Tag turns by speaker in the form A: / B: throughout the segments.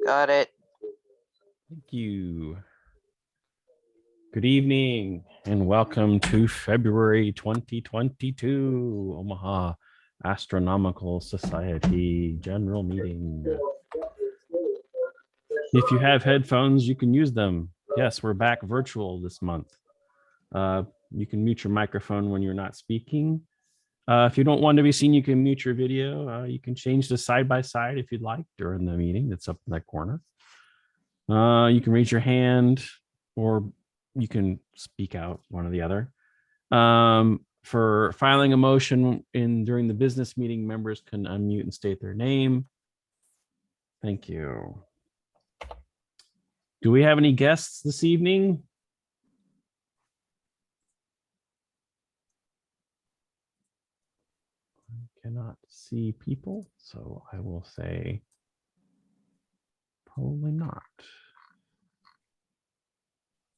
A: Got it.
B: Thank you. Good evening and welcome to February 2022 Omaha Astronomical Society General Meeting. If you have headphones, you can use them. Yes, we're back virtual this month. You can mute your microphone when you're not speaking. If you don't want to be seen, you can mute your video. You can change the side by side if you'd like during the meeting. It's up in that corner. You can raise your hand or you can speak out, one or the other. For filing a motion during the business meeting, members can unmute and state their name. Thank you. Do we have any guests this evening? I cannot see people, so I will say probably not.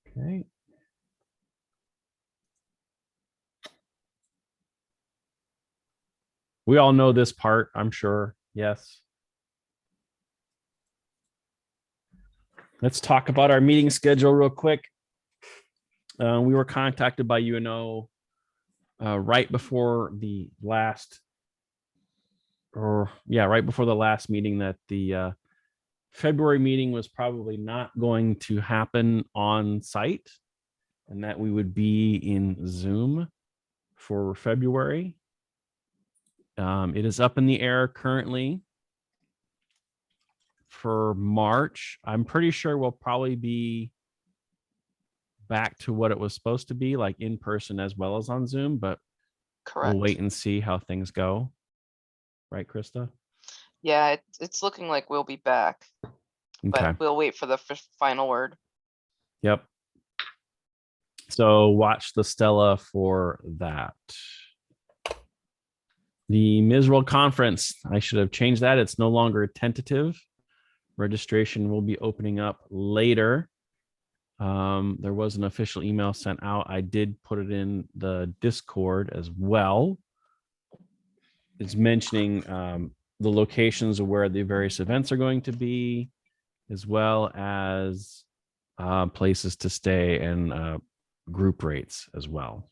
B: Okay. We all know this part, I'm sure. Yes. Let's talk about our meeting schedule real quick. We were contacted by UNO right before the last, right before the last meeting that the February meeting was probably not going to happen on site and that we would be in Zoom for February. It is up in the air currently for March. I'm pretty sure we'll probably be back to what it was supposed to be, like in person as well as on Zoom, but
A: Correct.
B: we'll wait and see how things go. Right, Krista?
A: Yeah, it's looking like we'll be back,
B: Okay.
A: but we'll wait for the final word.
B: Yep. So watch the Stella for that. The Misrule Conference, I should have changed that. It's no longer tentative. Registration will be opening up later. There was an official email sent out. I did put it in the Discord as well. It's mentioning the locations of where the various events are going to be, as well as places to stay and group rates as well.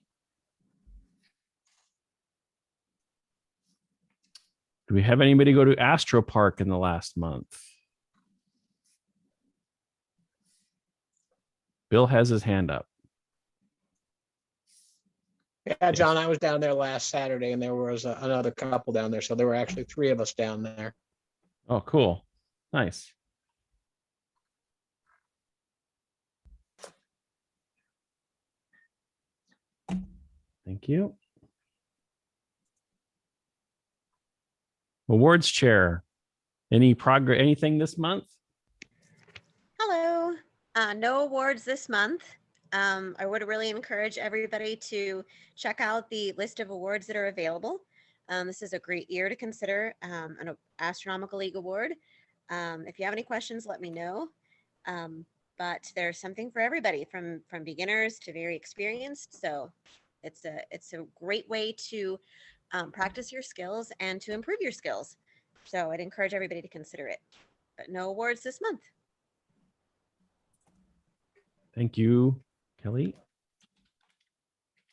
B: Do we have anybody go to Astro Park in the last month? Bill has his hand up.
C: Yeah, John, I was down there last Saturday and there was another couple down there. So there were actually 3 of us down there.
B: Oh, cool. Nice. Thank you. Awards chair. Any progress, anything this month?
D: Hello. No awards this month. I would really encourage everybody to check out the list of awards that are available. This is a great year to consider an Astronomical League award. If you have any questions, let me know. But there's something for everybody, from beginners to very experienced. So it's a great way to practice your skills and to improve your skills. So I'd encourage everybody to consider it. But no awards this month.
B: Thank you, Kelly.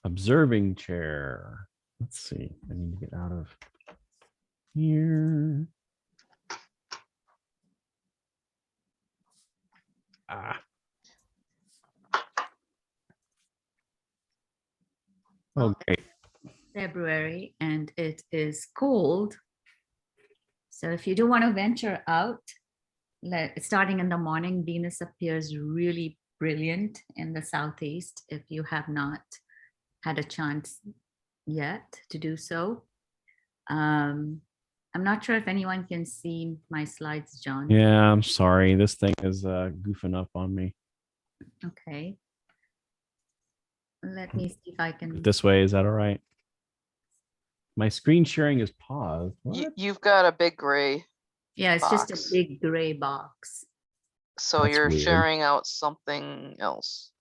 B: Observing chair. Let's see. I need to get out of here. Okay.
E: February, and it is cold. So if you do want to venture out, starting in the morning, Venus appears really brilliant in the southeast if you have not had a chance yet to do so. I'm not sure if anyone can see my slides, John.
B: Yeah, I'm sorry. This thing is goofing up on me.
E: Okay. Let me see if I can.
B: This way, is that all right? My screen sharing is paused. What?
A: You've got a big gray.
E: Yeah, it's
A: box.
E: just a big gray box.
A: So
B: That's
A: you're
B: weird.
A: sharing out something else.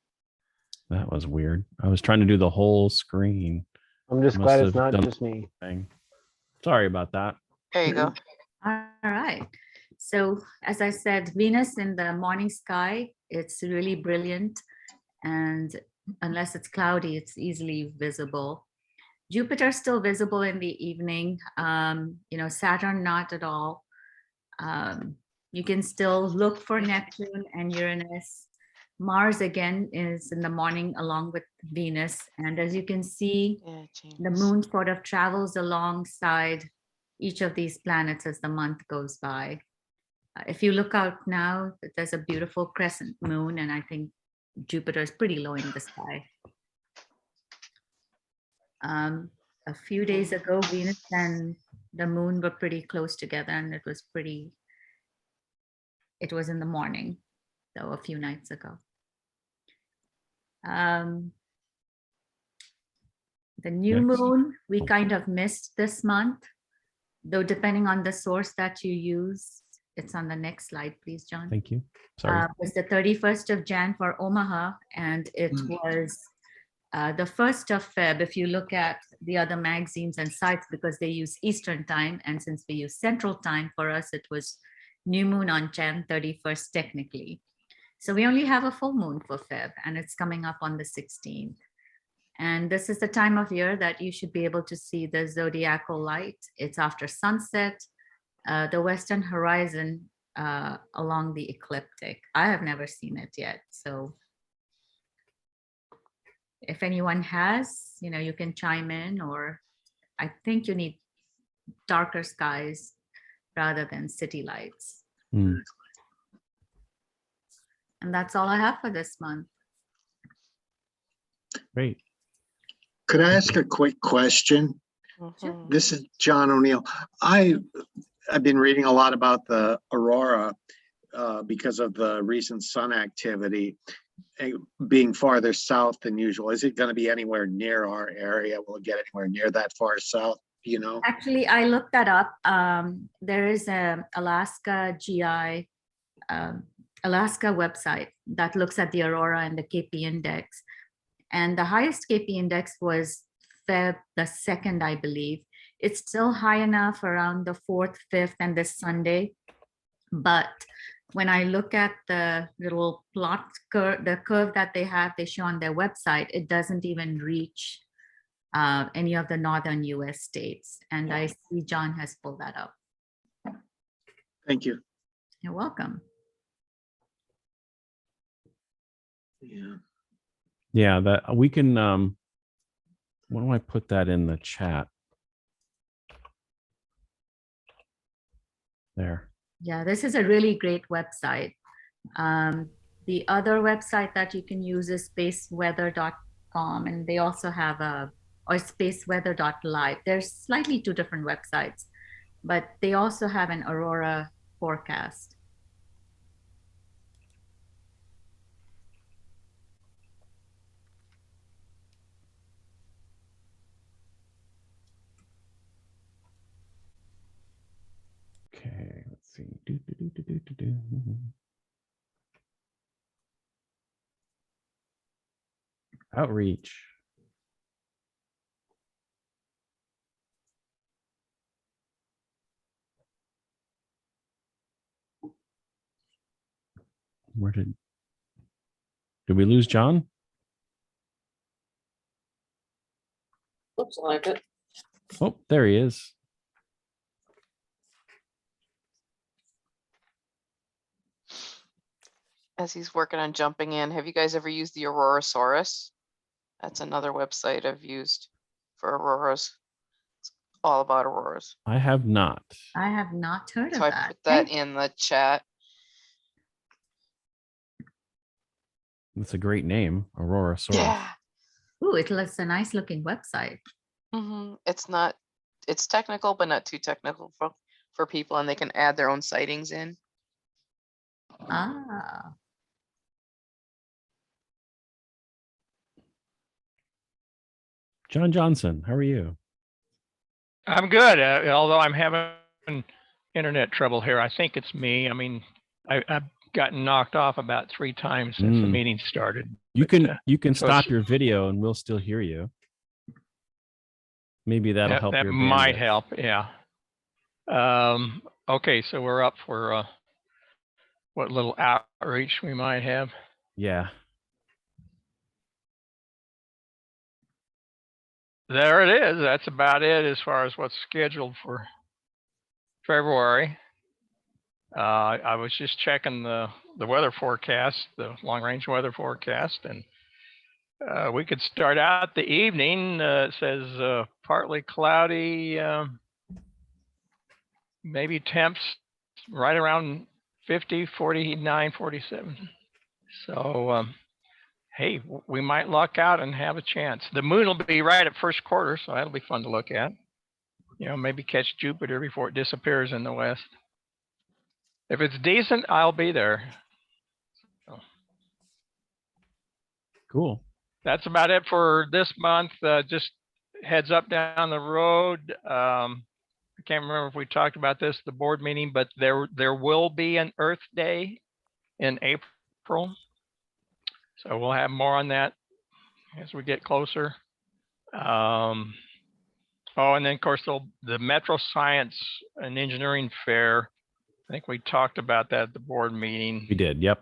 B: That was weird. I was trying to do the whole screen.
F: I'm just
B: Must
F: glad
B: have
F: it's not
B: done
F: just me.
B: Thing. Sorry about that.
A: There you go.
E: All right. So as I said, Venus in the morning sky, it's really brilliant. And unless it's cloudy, it's easily visible. Jupiter still visible in the evening. Saturn not at all. You can still look for Neptune and Uranus. Mars again is in the morning along with Venus. And as you can see,
A: Yeah,
E: the
A: James.
E: moon sort of travels alongside each of these planets as the month goes by. If you look out now, there's a beautiful crescent moon, and I think Jupiter is pretty low in the sky. A few days ago, Venus and the moon were pretty close together, and it was in the morning, so a few nights ago. The new
B: Next.
E: moon, we kind of missed this month, though depending on the source that you use, it's on the next slide, please, John.
B: Thank you. Sorry.
E: Was the 31st of Jan for Omaha, and it was the 1st of Feb if you look at the other magazines and sites, because they use Eastern time, and since we use Central time, for us it was new moon on Jan 31st technically. So we only have a full moon for Feb, and it's coming up on the 16th. And this is the time of year that you should be able to see the zodiacal light. It's after sunset, the western horizon along the ecliptic. I have never seen it yet. So if anyone has, you can chime in, or I think you need darker skies rather than city lights.
B: Mm.
E: And that's all I have for this month.
B: Great.
F: Could I ask a quick question?
A: Mhm.
F: This is John O'Neill. I've been reading a lot about the aurora because of the recent sun activity being farther south than usual. Is it going to be anywhere near our area? Will it get anywhere near that far south? Do you know?
E: Actually, I looked that up. There is a Alaska GI, Alaska website that looks at the aurora and the KP index. And the highest KP index was Feb the 2nd, I believe. It's still high enough around the 4th, 5th, and this Sunday. But when I look at the little plot curve, the curve that they show on their website, it doesn't even reach any of the northern US states. And I see John has pulled that up.
F: Thank you.
E: You're welcome.
F: Yeah.
B: Yeah, that we can. Why don't I put that in the chat? There.
E: Yeah, this is a really great website. The other website that you can use is spaceweather.com, and they also have or spaceweather.live. There's slightly two different websites, but they also have an aurora forecast.
B: Okay, let's see. Do. Outreach. Where did we lose John?
G: Looks like it.
B: Oh, there he is.
A: As he's working on jumping in, have you guys ever used the Aurorasaurus? That's another website I've used for auroras. It's all about auroras.
B: I have not.
E: I have not heard
A: So
E: of
A: I
E: that.
A: put that in the chat.
B: That's a great name, Aurora Source.
A: Yeah.
E: Ooh, it looks a nice looking website.
A: It's technical, but not too technical for people, and they can add their own sightings in.
E: Ah,
B: John Johnson, how are you?
G: I'm good, although I'm having internet trouble here. I think it's me. I mean, I've gotten knocked off about 3 times since the meeting started.
B: You
G: but,
B: can
G: so
B: stop
G: it's-
B: your video and we'll still hear you. Maybe that'll help
G: that
B: your
G: might
B: bandwidth.
G: help. Yeah. Okay, so we're up for what little outreach we might have.
B: Yeah.
G: There it is. That's about it as far as what's scheduled for February. I was just checking the weather forecast, the long range weather forecast, and we could start out the evening. It says partly cloudy, maybe temps right around 50, 49, 47. So, hey, we might luck out and have a chance. The moon will be right at first quarter, so that'll be fun to look at. You know, maybe catch Jupiter before it disappears in the west. If it's decent, I'll be there. So
B: Cool.
G: that's about it for this month. Just heads up down the road. I can't remember if we talked about this at the board meeting, but there will be an Earth Day in April. So we'll have more on that as we get closer. Oh, and then of course the Metro Science and Engineering Fair. I think we talked about that at the board meeting.
B: We did. Yep.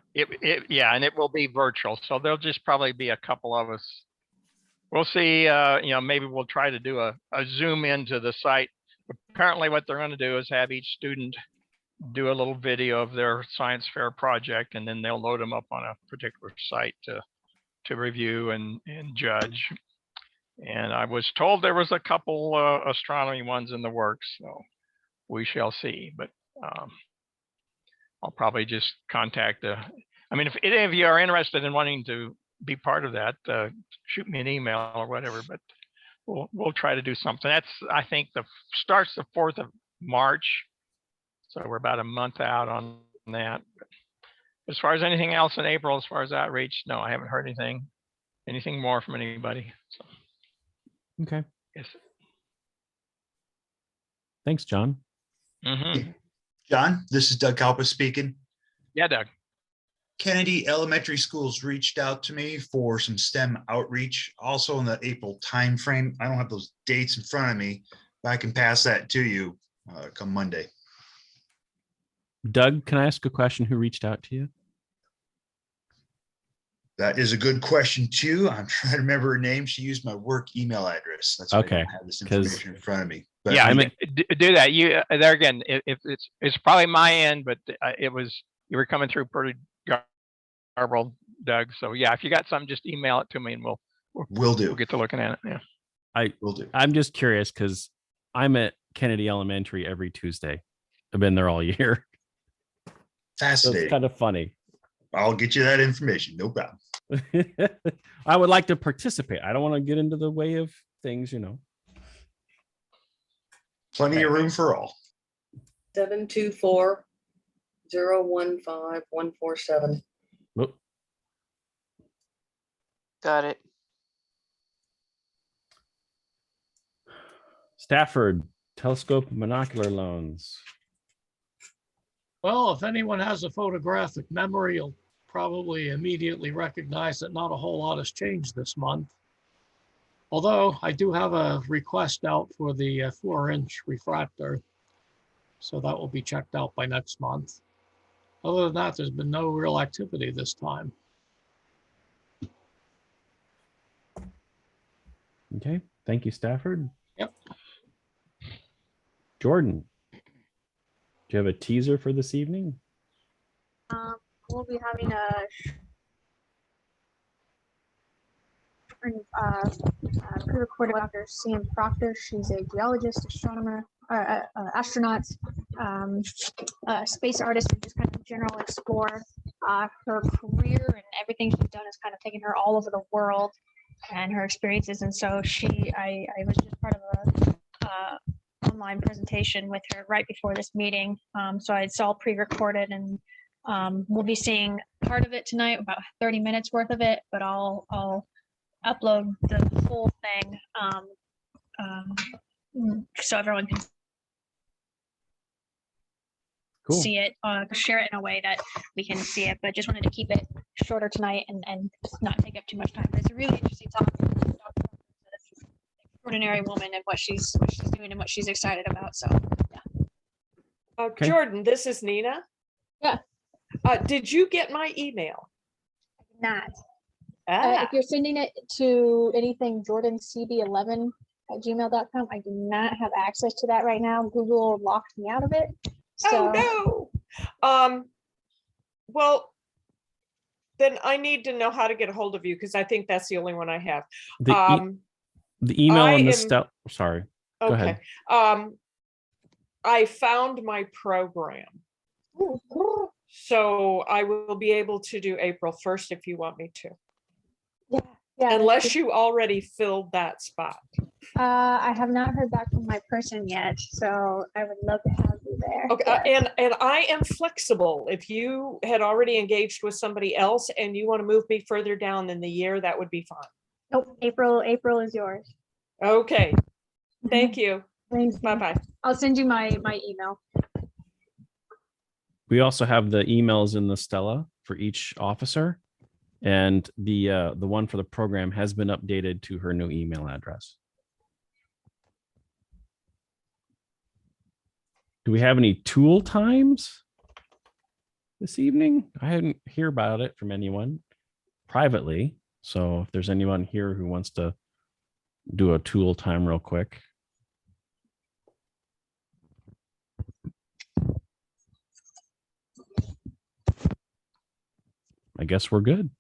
G: Yeah, and it will be virtual, so there'll just probably be a couple of us. We'll see. You know, maybe we'll try to do a zoom into the site. Apparently, what they're going to do is have each student do a little video of their science fair project, and then they'll load them up on a particular site to review and judge. And I was told there was a couple astronomy ones in the works, so we shall see. But I'll probably just contact I mean, if any of you are interested in wanting to be part of that, shoot me an email or whatever. But we'll try to do something. That's, I think, starts the 4th of March, so we're about a month out on that. But as far as anything else in April, as far as outreach, no, I haven't heard anything more from anybody. So.
B: Okay.
G: Yes.
B: Thanks, John.
G: Mm-hmm.
H: John, this is Doug Kalpa speaking.
G: Yeah, Doug.
H: Kennedy Elementary Schools reached out to me for some STEM outreach, also in the April timeframe. I don't have those dates in front of me, but I can pass that to you come Monday.
B: Doug, can I ask a question? Who reached out to you?
H: That is a good question too. I'm trying to remember her name. She used my work email address. That's why
B: Okay,
H: I don't have this information in front of me. But
G: Yeah,
B: I
G: I
B: mean-
G: mean, do that. You there again. If it's probably my end, but you were coming through pretty garbled, Doug. So yeah, if you got something, just email it to me, and
H: will do.
G: we'll get to looking at it. Yeah.
H: Will do.
B: I'm just curious because I'm at Kennedy Elementary every Tuesday. I've been there all year. So
H: Fascinating.
B: it's kind of funny.
H: I'll get you that information. No problem.
B: I would like to participate. I don't want to get into the way of things, you know.
H: Plenty of room for all.
I: 724-015-147.
B: Whoop.
A: Got it.
B: Stafford, telescope monocular loans.
C: Well, if anyone has a photographic memory, you'll probably immediately recognize that not a whole lot has changed this month. Although I do have a request out for the 4-inch refractor, so that will be checked out by next month. Other than that, there's been no real activity this time.
B: Okay, thank you, Stafford.
C: Yep.
B: Jordan, do you have a teaser for this evening?
J: We'll be having a pre-recorded with Dr. Sam Proctor. She's a geologist, astronomer, astronaut, space artist, and just kind of general explorer. Her career and everything she's done has kind of taken her all over the world and her experiences. And so I was just part of a online presentation with her right before this meeting. So it's all pre-recorded, and we'll be seeing part of it tonight, about 30 minutes worth of it, but I'll upload the whole thing so everyone can
B: Cool.
J: see it, share it in a way that we can see it, but just wanted to keep it shorter tonight and not take up too much time. But it's a really interesting topic. Extraordinary woman and what she's doing and what she's excited about. So yeah.
B: Okay.
I: Jordan, this is Nina.
J: Yeah.
I: Did you get my email?
J: Not.
I: Ah,
J: If you're sending it to anything jordancb11@gmail.com, I do not have access to that right now. Google locked me out of it. So
I: oh no. Well, then I need to know how to get a hold of you because I think that's the only one I have.
B: The email
I: I
B: and the
I: am-
B: stuff. Sorry. Go
I: Okay.
B: ahead.
I: I found my program. So I will be able to do April 1st if you want me to,
J: yeah.
I: unless you already filled that spot.
J: I have not heard back from my person yet, so I would love to have you there.
I: Okay,
J: Yes.
I: and I am flexible. If you had already engaged with somebody else and you want to move me further down in the year, that would be fine.
J: Nope, April is yours.
I: Okay, thank you.
J: Thanks.
I: Bye-bye.
J: I'll send you my email.
B: We also have the emails in the Stella for each officer, and the one for the program has been updated to her new email address. Do we have any tool times this evening? I didn't hear about it from anyone privately. So if there's anyone here who wants to do a tool time real quick. I guess we're good.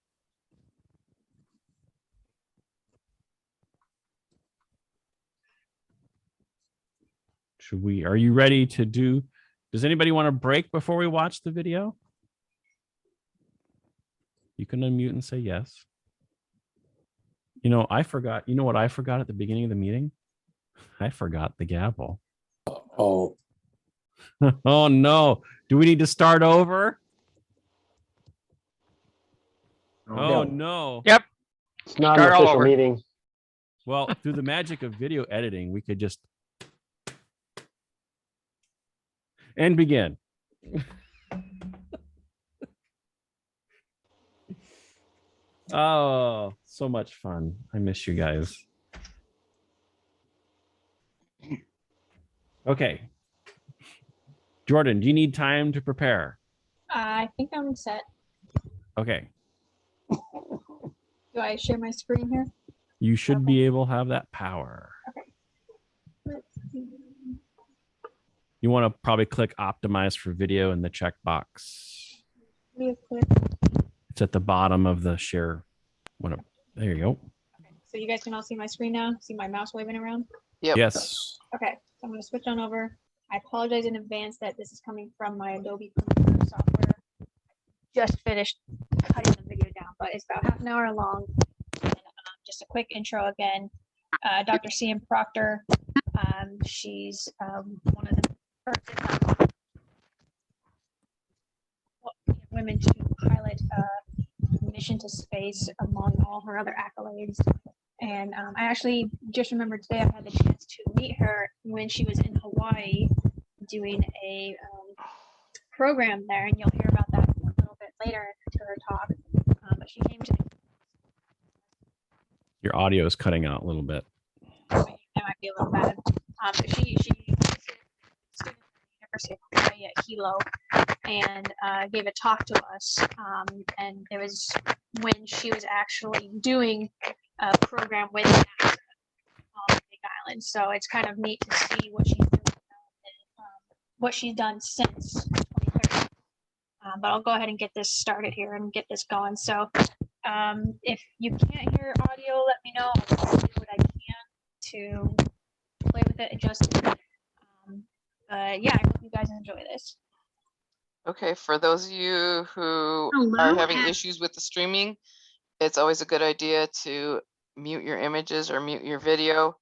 B: Are you ready to does anybody want to break before we watch the video? You can unmute and say yes. You know what I forgot at the beginning of the meeting? I forgot the gavel.
K: Oh,
B: Oh no. Do we need to start over? Oh no.
G: Yep.
K: it's not an
G: Start all
K: official
G: over.
K: meeting.
B: Well, through the magic of video editing, we could just and begin. Oh, so much fun. I miss you guys. Okay. Jordan, do you need time to prepare?
J: I think I'm set.
B: Okay.
J: Do I share my screen here?
B: You should
J: Okay.
B: be able to have that power.
J: Let's see.
B: You want to probably click optimize for video in the checkbox.
J: Real quick.
B: It's at the bottom of the share. There you go.
J: So you guys can all see my screen now? See my mouse waving around?
A: Yep.
B: Yes.
J: Okay, so I'm gonna switch on over. I apologize in advance that this is coming from my Adobe Premiere software. Just finished cutting the video down, but it's about half an hour long. And, just a quick intro again. Dr. C.M. Proctor. She's one of the first if not, women to pilot a mission to space among all her other accolades. And I actually just remembered today I had the chance to meet her when she was in Hawaii doing a program there, and you'll hear about that a little bit later to her talk. But she came to the
B: Your audio is cutting out a little bit.
J: that might be a little bad. But she visited students at the University of Hawaii at Hilo and gave a talk to us. And it was when she was actually doing a program with NASA on Big Island. So it's kind of neat to see what she's doing and what she's done since 2013. But I'll go ahead and get this started here and get this going. So if you can't hear audio, let me know. I'll do what I can to play with it, adjust it. Yeah, I hope you guys enjoy this.
A: Okay, for those of you who
J: Hello,
A: are having
J: and-
A: issues with the streaming, it's always a good idea to mute your images or mute your video.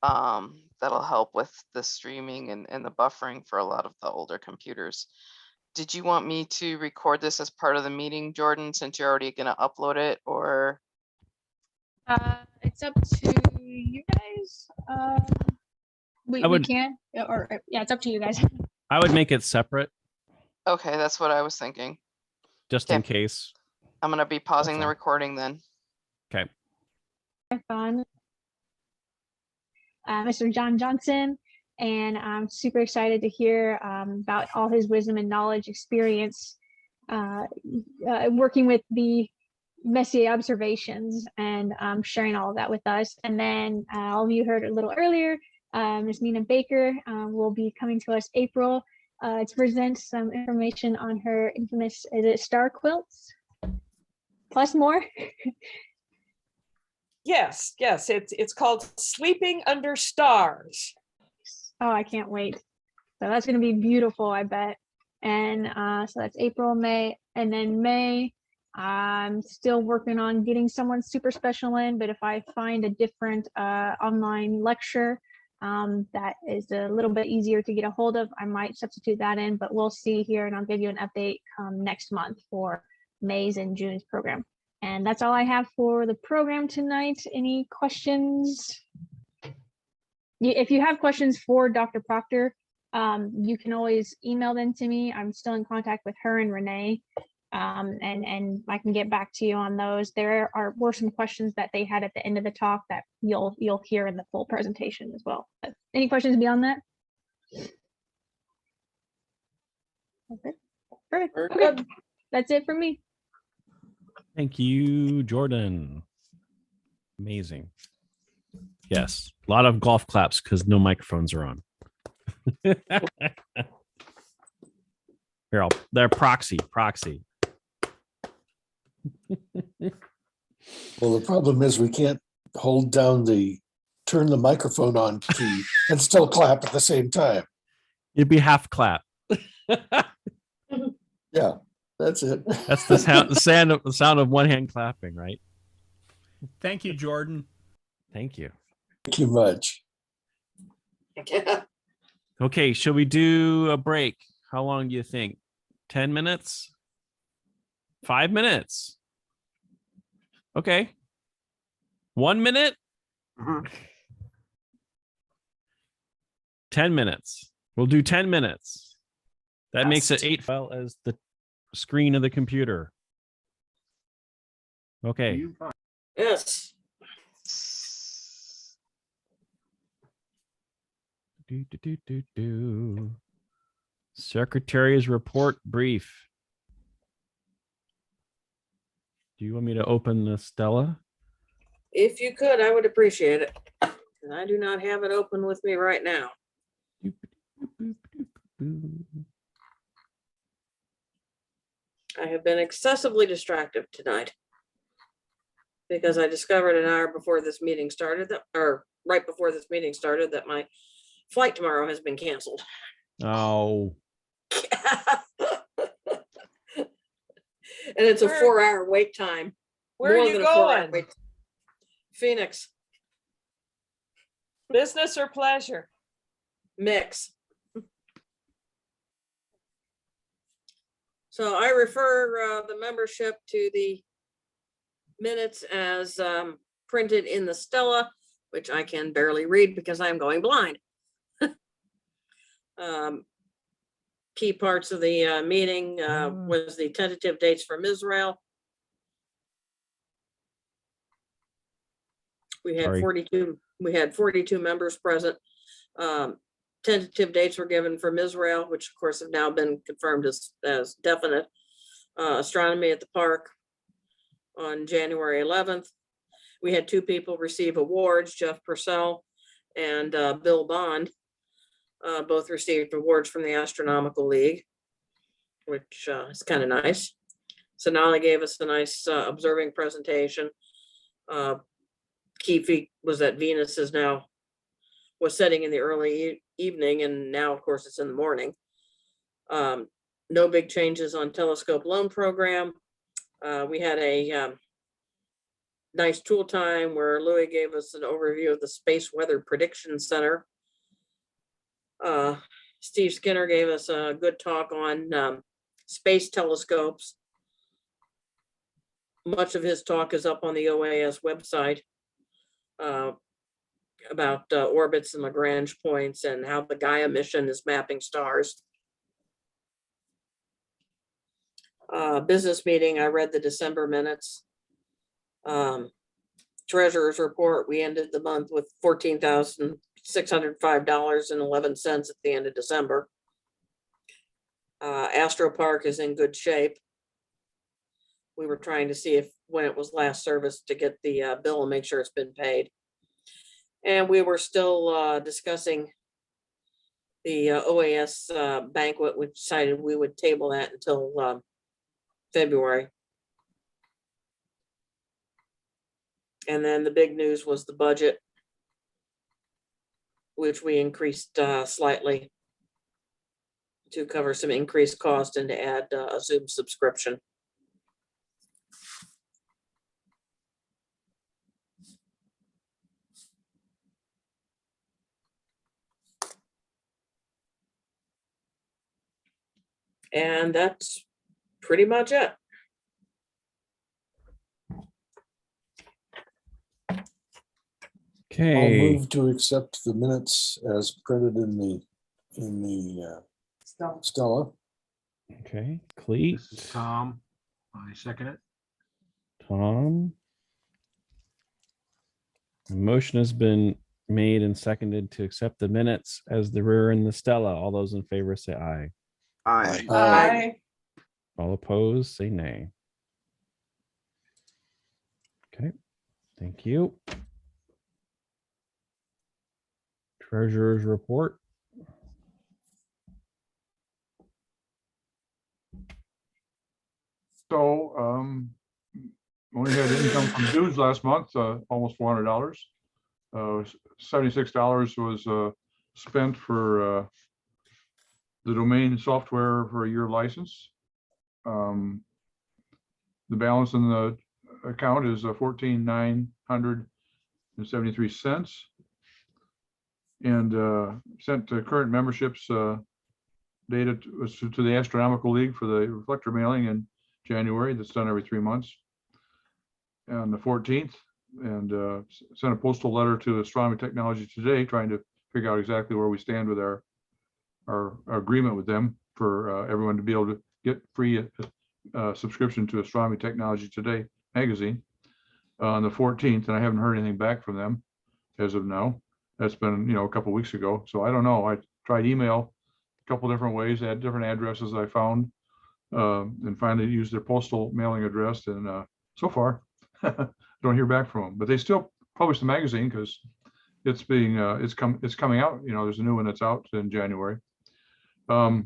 A: That'll help with the streaming and the buffering for a lot of the older computers. Did you want me to record this as part of the meeting, Jordan, since you're already gonna upload it, or?
J: It's up to you guys. We can, or yeah, it's up to you guys.
B: I would make it separate
A: Okay, that's what I was thinking.
B: just in
A: Okay.
B: case.
A: I'm gonna be pausing
B: That's
A: the
B: all.
A: recording then.
B: Okay.
J: Fun. Mr. John Johnson, and I'm super excited to hear about all his wisdom and knowledge, experience working with the Messier observations and sharing all of that with us. And then all of you heard a little earlier, Ms. Nina Baker will be coming to us April to present some information on her infamous, is it star quilts? Plus more.
I: Yes, yes, it's called Sleeping Under Stars.
J: Oh, I can't wait. So that's going to be beautiful, I bet. And so that's April, May, and then May, I'm still working on getting someone super special in, but if I find a different online lecture that is a little bit easier to get a hold of, I might substitute that in, but we'll see here, and I'll give you an update next month for May's and June's program. And that's all I have for the program tonight. Any questions? If you have questions for Dr. Proctor, you can always email them to me. I'm still in contact with her and Renee, and I can get back to you on those. There were some questions that they had at the end of the talk that you'll hear in the full presentation as well. But any questions beyond that? Okay. Perfect. Okay. That's it for me.
B: Thank you, Jordan. Amazing. Yes, a lot of golf claps because no microphones are on. Here, they're proxy.
K: Well, the problem is we can't hold down the turn the microphone on key and still clap at the same time.
B: It'd be half clap.
K: Yeah, that's it.
B: That's the sound of one hand clapping, right?
L: Thank you, Jordan.
B: Thank you.
K: Thank you much.
B: Okay, shall we do a break? How long do you think? 10 minutes? 5 minutes? Okay. 1 minute? 10 minutes. We'll do 10 minutes. That makes it 8 well as the screen of the computer. Okay.
I: Yes.
B: Secretary's report brief. Do you want me to open the Stella?
M: If you could, I would appreciate it. And I do not have it open with me right now. I have been excessively distracted tonight because I discovered an hour before this meeting started or right before this meeting started that my flight tomorrow has been canceled.
B: Oh.
M: And it's a 4-hour wait time.
I: Where are you going?
M: Phoenix.
I: Business or pleasure?
M: Mix. So I refer the membership to the minutes as printed in the Stella, which I can barely read because I'm going blind. Key parts of the meeting was the tentative dates from Israel. We had 42 members present. Tentative dates were given from Israel, which of course have now been confirmed as definite. Astronomy at the park on January 11th. We had 2 people receive awards, Jeff Purcell and Bill Bond. Both received awards from the Astronomical League, which is kind of nice. Sonali gave us a nice observing presentation. Key was that Venus was setting in the early evening, and now of course it's in the morning. No big changes on telescope loan program. We had a nice tool time where Louis gave us an overview of the Space Weather Prediction Center. Steve Skinner gave us a good talk on space telescopes. Much of his talk is up on the OAS website about orbits and Lagrange points and how the Gaia mission is mapping stars. Business meeting, I read the December minutes. Treasurer's report, we ended the month with $605.11 at the end of December. Astro Park is in good shape. We were trying to see if when it was last serviced to get the bill and make sure it's been paid. And we were still discussing the OAS banquet, which decided we would table that until February. And then the big news was the budget, which we increased slightly to cover some increased cost and to add a Zoom subscription. And that's pretty much it.
K: I'll
B: Okay.
K: move to accept the minutes as printed in the Stella.
B: Okay. Cleat.
N: This is Tom. I second it.
B: Tom. A motion has been made and seconded to accept the minutes as they were in the Stella. All those in favor say aye.
N: Aye.
K: Aye.
B: All opposed, say nay. Okay, thank you. Treasurer's report.
O: So, only had income from dues last month, almost $400. $76 was spent for the domain software for a year license. The balance in the account is $14,973, and sent to current memberships data to the Astronomical League for the reflector mailing in January. That's done every 3 months. On the 14th, and sent a postal letter to Astronomy Technology Today, trying to figure out exactly where we stand with our agreement with them for everyone to be able to get free subscription to Astronomy Technology Today magazine on the 14th, and I haven't heard anything back from them as of now. That's been, a couple weeks ago, so I don't know. I tried email a couple different ways, had different addresses I found, and finally used their postal mailing address, and so far don't hear back from them. But they still publish the magazine because it's being it's coming out. There's a new one that's out in January. I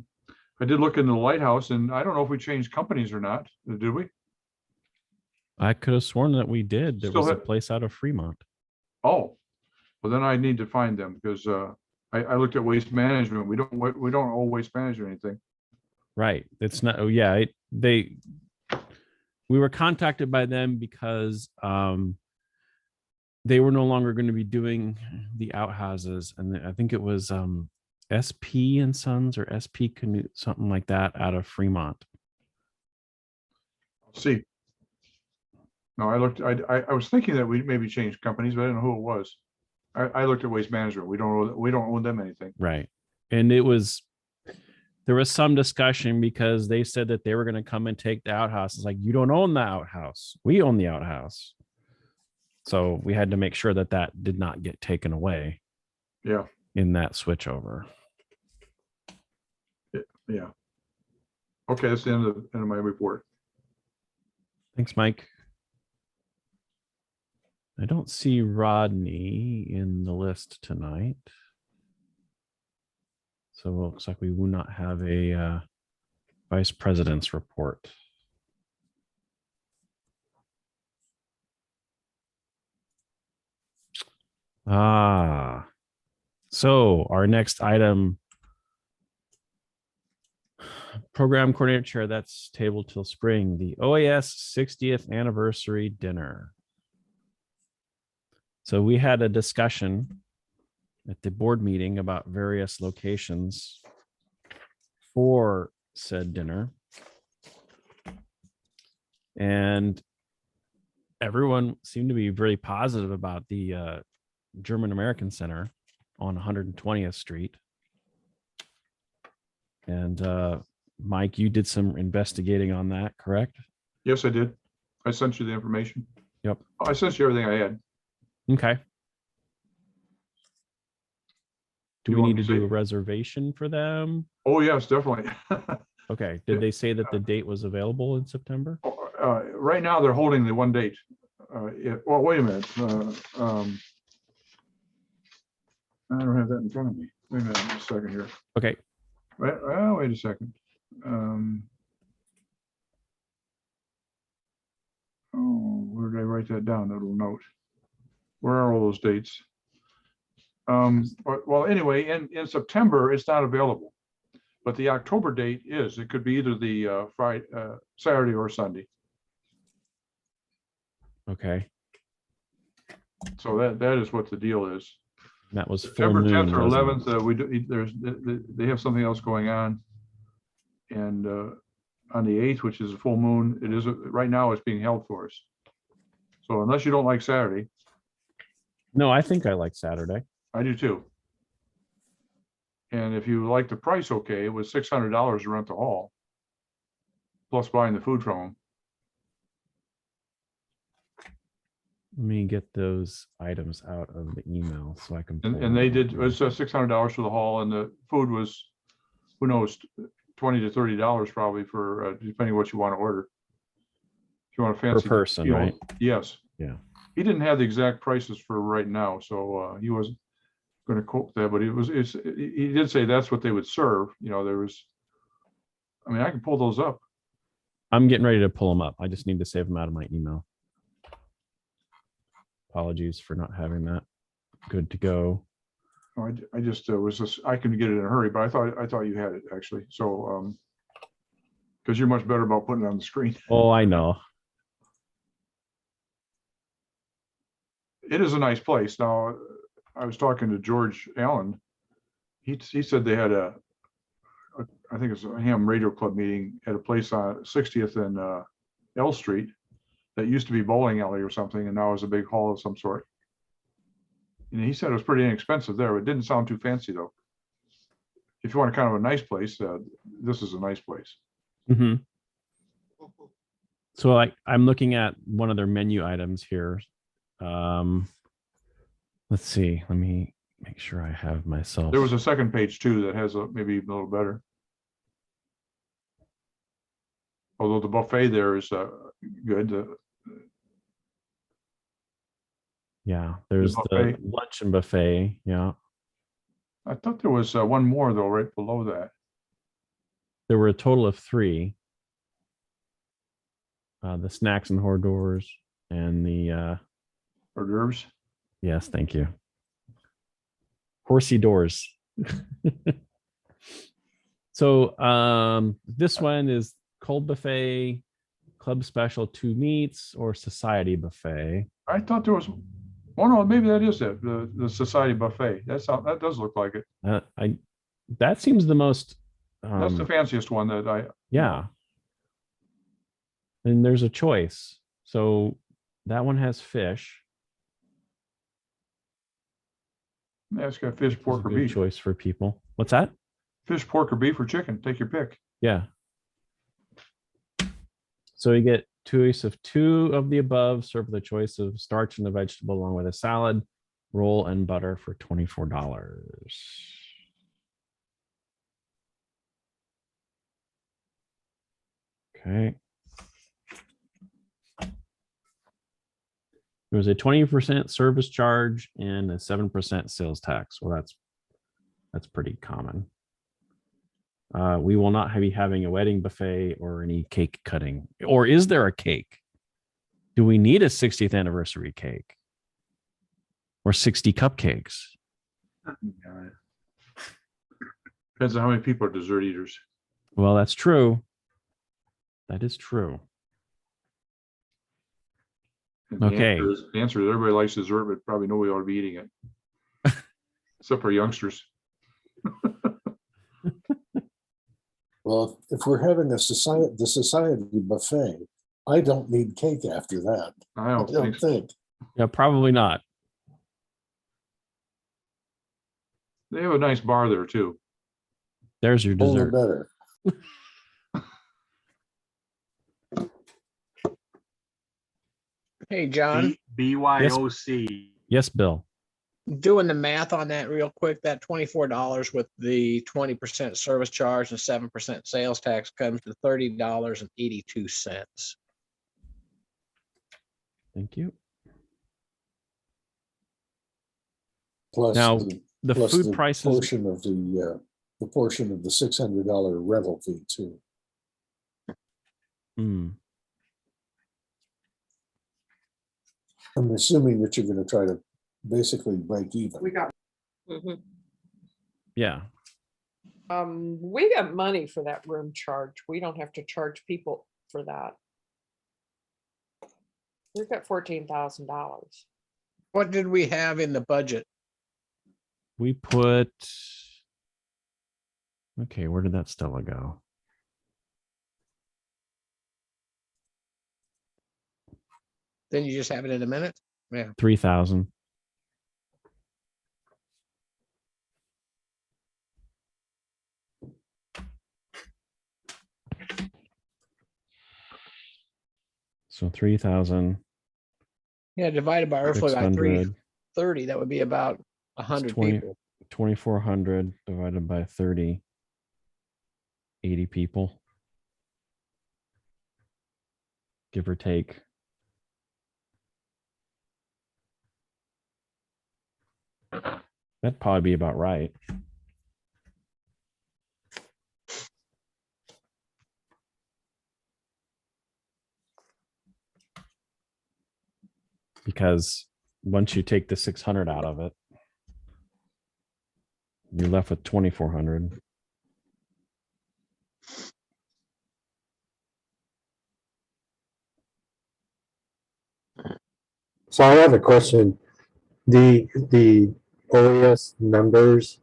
O: did look into the lighthouse, and I don't know if we changed companies or not. Did we?
B: I could have sworn that we did. There
O: Still
B: was a
O: have-
B: place out of Fremont.
O: Oh, well, then I need to find them because I looked at Waste Management. We don't owe Waste Management anything.
B: Right. It's not. Oh, yeah. We were contacted by them because they were no longer going to be doing the outhouses, and I think it was SP and Sons or SP Canute, something like that, out of Fremont.
O: See. No, I looked. I was thinking that we maybe changed companies, but I didn't know who it was. I looked at Waste Management. We don't owe them anything.
B: Right. And there was some discussion because they said that they were going to come and take the outhouse. It's like, you don't own the outhouse. We own the outhouse. So we had to make sure that did not get taken away.
O: Yeah.
B: In that switchover.
O: Yeah. Okay, that's the end of my report.
B: Thanks, Mike. I don't see Rodney in the list tonight. So it looks like we will not have a vice president's report. So our next item, program coordinator chair, that's tabled till spring, the OAS 60th anniversary dinner. So we had a discussion at the board meeting about various locations for said dinner. And everyone seemed to be very positive about the German American Center on 120th Street. And Mike, you did some investigating on that, correct?
O: Yes, I did. I sent you the information.
B: Yep.
O: I sent you everything I had.
B: Okay. Do
O: You
B: we
O: want
B: need
O: me
B: to
O: to
B: do a
O: say-
B: reservation for them?
O: Oh, yes, definitely.
B: Okay. Did they say that the date was available in September?
O: Right now, they're holding the one date. Well, wait a minute. I don't have that in front of me. Wait a minute, a second here.
B: Okay.
O: Wait a second. Oh, where did I write that down? That little note. Where are all those dates? Well, anyway, in September, it's not available. But the October date is. It could be either the Friday, Saturday or Sunday.
B: Okay.
O: So that is what the deal is.
B: That was full
O: September
B: moon.
O: 10th or
B: wasn't it?
O: 11th, they have something else going on. And on the 8th, which is a full moon, it is, right now it's being held for us. So unless you don't like Saturday,
B: No, I think I like Saturday.
O: I do too. And if you like the price, okay, it was $600 to rent the hall, plus buying the food from them.
B: Let me get those items out of the email so I can. pull
O: And they
B: them
O: did,
B: up
O: it
B: here.
O: was $600 for the hall, and the food was, who knows, $20 to $30 probably for, depending what you want to order. If you want a
B: Per
O: fancy.
B: person,
O: you know,
B: right?
O: Yes.
B: Yeah.
O: He didn't have the exact prices for right now, so he wasn't going to quote that, but he did say that's what they would serve. You know, there was, I mean, I can pull those up.
B: I'm getting ready to pull them up. I just need to save them out of my email. Apologies for not having that. Good to go.
O: Oh, I just I couldn't get it in a hurry, but I thought you had it actually. So, because you're much better about putting it on the screen.
B: Oh, I know.
O: It is a nice place. Now, I was talking to George Allen. He said they had I think it's a Ham Radio Club meeting at a place on 60th and L Street that used to be bowling alley or something, and now is a big hall of some sort. And he said it was pretty inexpensive there. It didn't sound too fancy though. If you want kind of a nice place, this is a nice place.
B: Mm-hmm. So I'm looking at one of their menu items here. Let's see. Let me make sure I have myself.
O: There was a second page too that has maybe a little better. Although the buffet there is good.
B: Yeah, there's the
O: buffet.
B: lunch and buffet. Yeah.
O: I thought there was one more though, right below that.
B: There were a total of 3. The snacks and hors d'oeuvres and the
O: hors d'oeuvres.
B: Yes, thank you. Horsey doors. So this one is cold buffet, club special 2 meats, or society buffet.
O: I thought there was. Oh no, maybe that is it. The society buffet. That does look like it.
B: That seems the most.
O: That's the fanciest one that I.
B: Yeah. And there's a choice. So that one has fish.
O: Yeah, it's got fish, pork, or
B: Good
O: beef.
B: choice for people. What's that?
O: Fish, pork, or beef, or chicken. Take your pick.
B: Yeah. So you get choice of 2 of the above, served with a choice of starch and a vegetable along with a salad, roll, and butter for $24. Okay. There was a 20% service charge and a 7% sales tax. Well, that's pretty common. We will not be having a wedding buffet or any cake cutting. Or is there a cake? Do we need a 60th anniversary cake? Or 60 cupcakes?
O: Depends on how many people are dessert eaters.
B: Well, that's true. That is true.
O: And
B: Okay.
O: The answer is everybody likes dessert, but probably nobody ought to be eating it. Except for youngsters.
K: Well, if we're having the society buffet, I don't need cake after that.
O: I don't
K: think.
B: Yeah, probably not.
O: They have a nice bar there too.
B: There's your
K: All the
B: dessert.
K: better.
N: Hey, John. BYOC.
B: Yes, Bill.
N: Doing the math on that real quick, that $24 with the 20% service charge and 7% sales tax comes to $30.82.
B: Thank you.
K: Plus
B: Now, the
K: plus
B: food prices,
K: portion of the portion of the $600 rental fee too.
B: Hmm,
K: I'm assuming that you're going to try to basically break even.
I: We got,
B: yeah,
I: we got money for that room charge. We don't have to charge people for that. We've got $14,000.
N: What did we have in the budget?
B: we put, okay, where did that Stella go?
N: Then you just have it in a minute? Yeah.
B: 3,000. So 3,000.
N: Yeah, divided by roughly by
B: 600.
N: 330, that would be about 100
B: 20
N: people.
B: 2,400 divided by 30. 80 people. Give or take. That'd probably be about right. Because once you take the 600 out of it, you're left with 2,400.
P: So I have a question. The OAS members,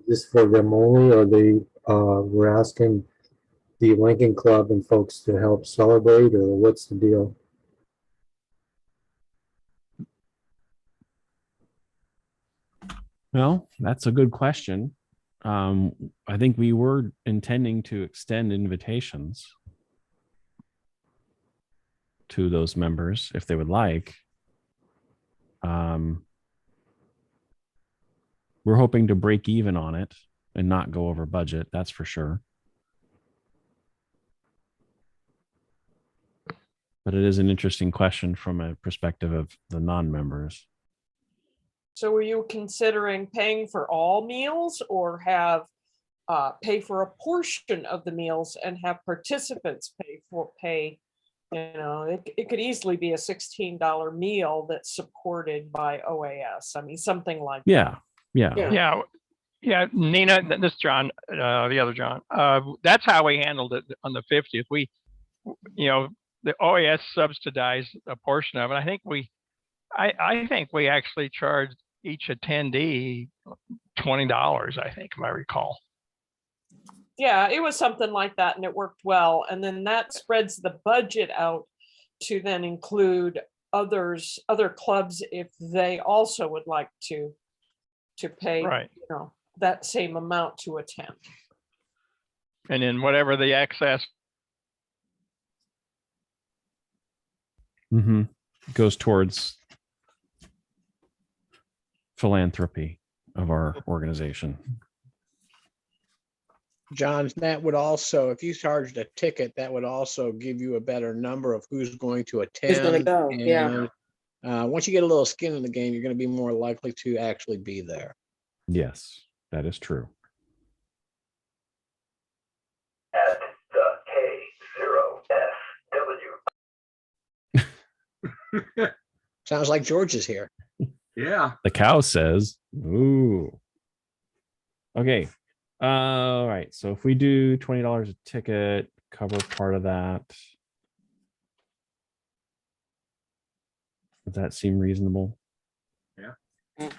P: just for them only, or they we're asking the Lincoln Club and folks to help celebrate, or what's the deal?
B: Well, that's a good question. I think we were intending to extend invitations to those members if they would like. We're hoping to break even on it and not go over budget, that's for sure. But it is an interesting question from a perspective of the non-members.
I: So were you considering paying for all meals or have pay for a portion of the meals and have participants pay? You know, it could easily be a $16 meal that's supported by OAS. I mean, something like
B: Yeah, yeah.
G: Yeah, Nina, this is John, the other John. That's how we handled it on the 50th. We, you know, the OAS subsidized a portion of it. I think we actually charged each attendee $20, I think, if I recall.
I: Yeah, it was something like that and it worked well. And then that spreads the budget out to then include other clubs if they also would like to pay,
G: Right.
I: you know, that same amount to attend.
G: And then whatever the excess
B: goes towards philanthropy of our organization.
N: John, that would also, if you charged a ticket, that would also give you a better number of who's going to attend.
M: Who's gonna go, yeah.
N: Once you get a little skin in the game, you're going to be more likely to actually be there.
B: Yes, that is true.
Q: At the K0SW.
N: Sounds like George is here.
O: Yeah.
B: The cow says, ooh. Okay. All right. So if we do $20 a ticket, cover part of that. Does that seem reasonable?
O: Yeah.
B: I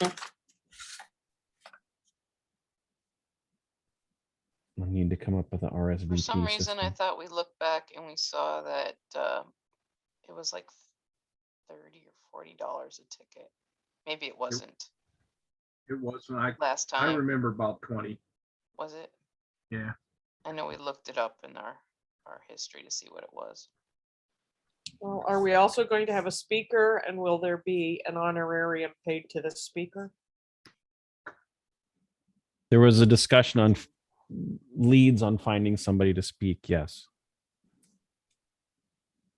B: need to come up with an RSVP
A: For some reason,
B: system.
A: I thought we looked back and we saw that it was like $30 or $40 a ticket. Maybe it wasn't.
O: It wasn't.
A: Last
O: I
A: time.
O: remember about 20.
A: Was it?
O: Yeah.
A: I know we looked it up in our history to see what it was.
I: Well, are we also going to have a speaker and will there be an honorarium paid to the speaker?
B: There was a discussion on leads on finding somebody to speak. Yes.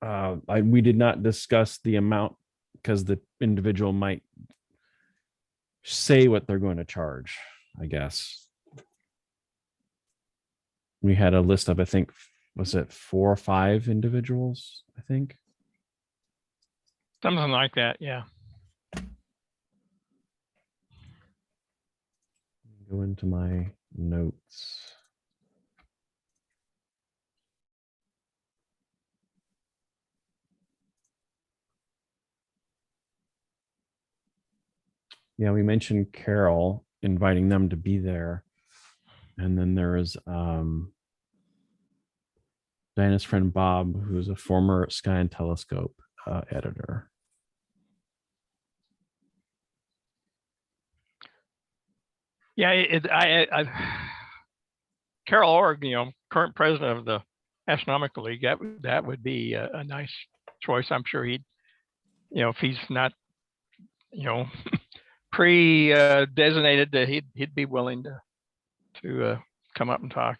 B: We did not discuss the amount because the individual might say what they're going to charge, I guess. We had a list of, I think, was it 4 or 5 individuals, I think.
G: Something like that, yeah.
B: Go into my notes. Yeah, we mentioned Carol, inviting them to be there. And then there is Diana's friend Bob, who's a former Sky and Telescope editor.
G: Yeah, Carol Org, current president of the Astronomical League, that would be a nice choice. I'm sure he'd, if he's not, pre-designated, that he'd be willing to come up and talk.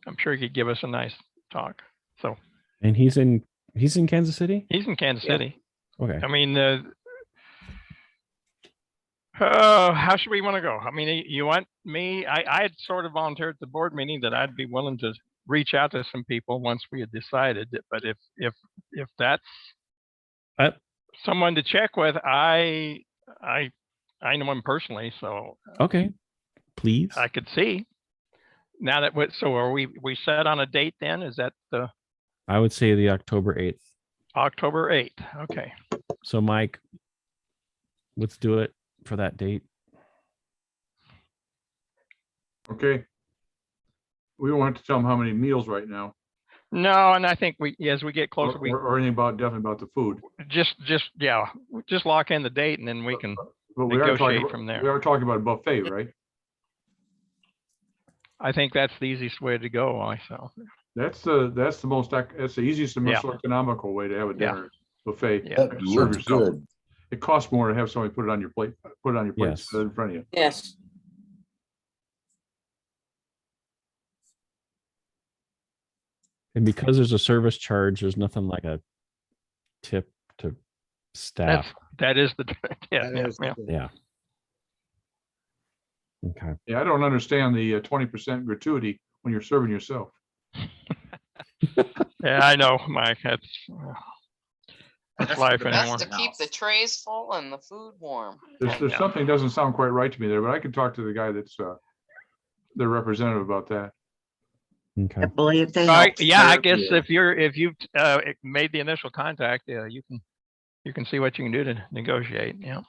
G: I'm sure he could give us a nice talk. So.
B: And he's in Kansas City?
G: He's in Kansas City.
B: Okay.
G: I mean, how should we want to go? I mean, you want me? I had sort of volunteered at the board meeting that I'd be willing to reach out to some people once we had decided. But if that's someone to check with, I know him personally, so
B: okay, please.
G: I could see. Now that so are we set on a date then? Is that the?
B: I would say the October 8th.
G: October 8th. Okay.
B: So Mike, let's do it for that date.
O: Okay. We don't have to tell them how many meals right now.
G: No, and I think as we get closer,
O: or anything definitely about the food.
G: Just lock in the date and then we can
O: but
G: negotiate from there.
O: We are talking about a buffet, right?
G: I think that's the easiest way to go. Myself.
O: That's the easiest and most economical way to have a dinner buffet.
K: That looks good.
O: It costs more to have somebody put it on your plate,
B: Yes.
O: in front of you.
M: Yes.
B: And because there's a service charge, there's nothing like a tip to staff.
G: That is the
B: Yeah. Okay.
O: Yeah, I don't understand the 20% gratuity when you're serving yourself.
G: Yeah, I know, Mike. That's life anymore.
A: That's to keep the trays full and the food warm.
O: There's something doesn't sound quite right to me there, but I can talk to the guy that's the representative about that.
B: Okay.
R: I believe they.
G: I guess if you've made the initial contact, you can see what you can do to negotiate. Yeah.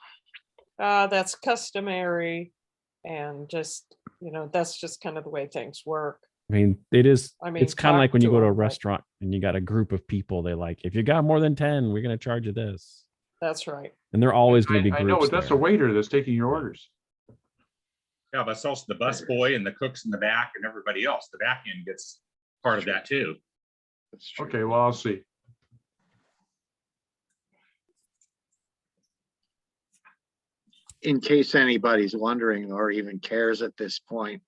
I: That's customary, and just that's just kind of the way things work.
B: I mean, it is.
I: I mean,
B: it's kind of like when you
I: talk
B: go to a
I: them, but-
B: restaurant and you got a group of people. They like, if you got more than 10, we're going to charge you this.
I: That's right.
B: And they're always going to be
O: I
B: groups.
O: know, but that's a
B: there.
O: waiter that's taking your orders.
S: Yeah, but it's also the bus boy and the cooks in the back and everybody else. The back end gets part of that too.
O: Okay, well, I'll see.
F: In case anybody's wondering or even cares at this point,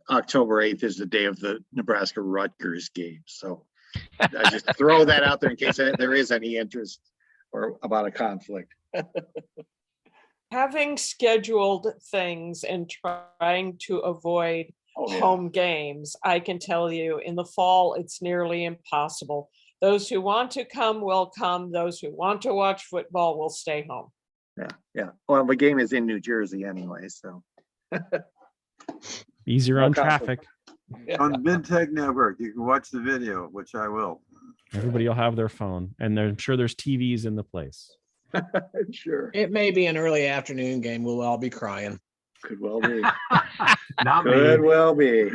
F: October 8th is the day of the Nebraska Rutgers game. So I just throw that out there in case there is any interest or about a conflict.
I: Having scheduled things and trying to avoid home games, I can tell you in the fall, it's nearly impossible. Those who want to come will come. Those who want to watch football will stay home.
F: Yeah. Well, the game is in New Jersey anyway, so.
B: Easier on traffic.
T: On MidTech Network, you can watch the video, which I will.
B: Everybody will have their phone, and I'm sure there's TVs in the place.
F: Sure.
N: It may be an early afternoon game. We'll all be crying.
F: Could well be.
T: Not
F: Could
T: me.
F: well be.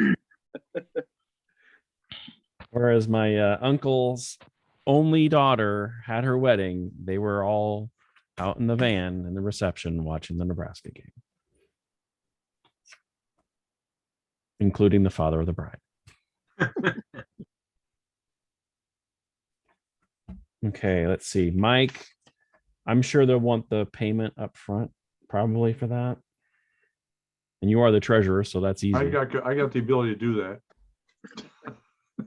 B: Whereas my uncle's only daughter had her wedding, they were all out in the van in the reception watching the Nebraska game, including the father of the bride. Okay, let's see. Mike, I'm sure they'll want the payment up front, probably for that. And you are the treasurer, so that's easy.
O: I got the ability to do that.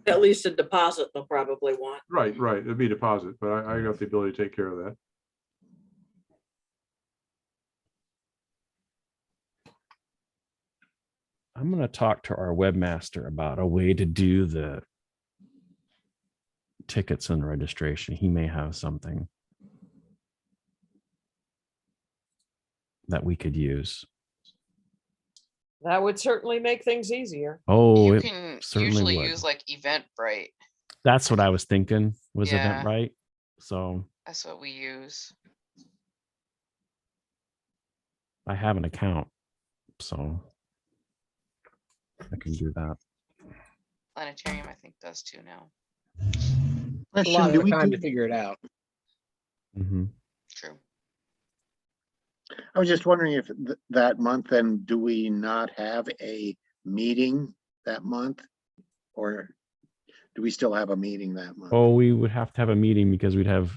M: At least a deposit they'll probably want.
O: Right, it'd be deposit, but I got the ability to take care of that.
B: I'm going to talk to our webmaster about a way to do the tickets and registration. He may have something that we could use.
I: That would certainly make things easier.
B: Oh,
A: You
B: it
A: can
B: certainly
A: usually
B: would.
A: use like Eventbrite.
B: That's what I was thinking was
A: Yeah.
B: Eventbrite. So
A: That's what we use.
B: I have an account, so I can do that.
A: Planetarium, I think, does too now.
N: A lot of time to figure it out.
B: Mm-hmm.
A: True.
F: I was just wondering if that month, then do we not have a meeting that month? Or do we still have a meeting that month?
B: Oh, we would have to have a meeting because we'd have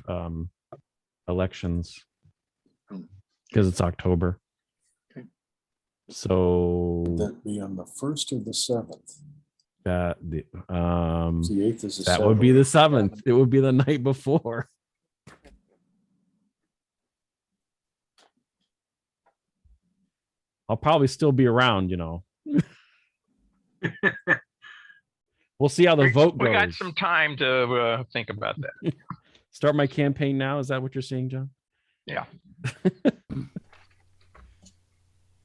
B: elections because it's October.
F: Okay.
B: So
K: Would that be on the 1st or the 7th?
B: the
K: The 8th is the
B: that would be
K: 7th.
B: the 7th. It would be the night before. I'll probably still be around, you know. We'll see how the vote
G: We got
B: goes.
G: some time to think about that.
B: Start my campaign now. Is that what you're saying, John?
G: Yeah.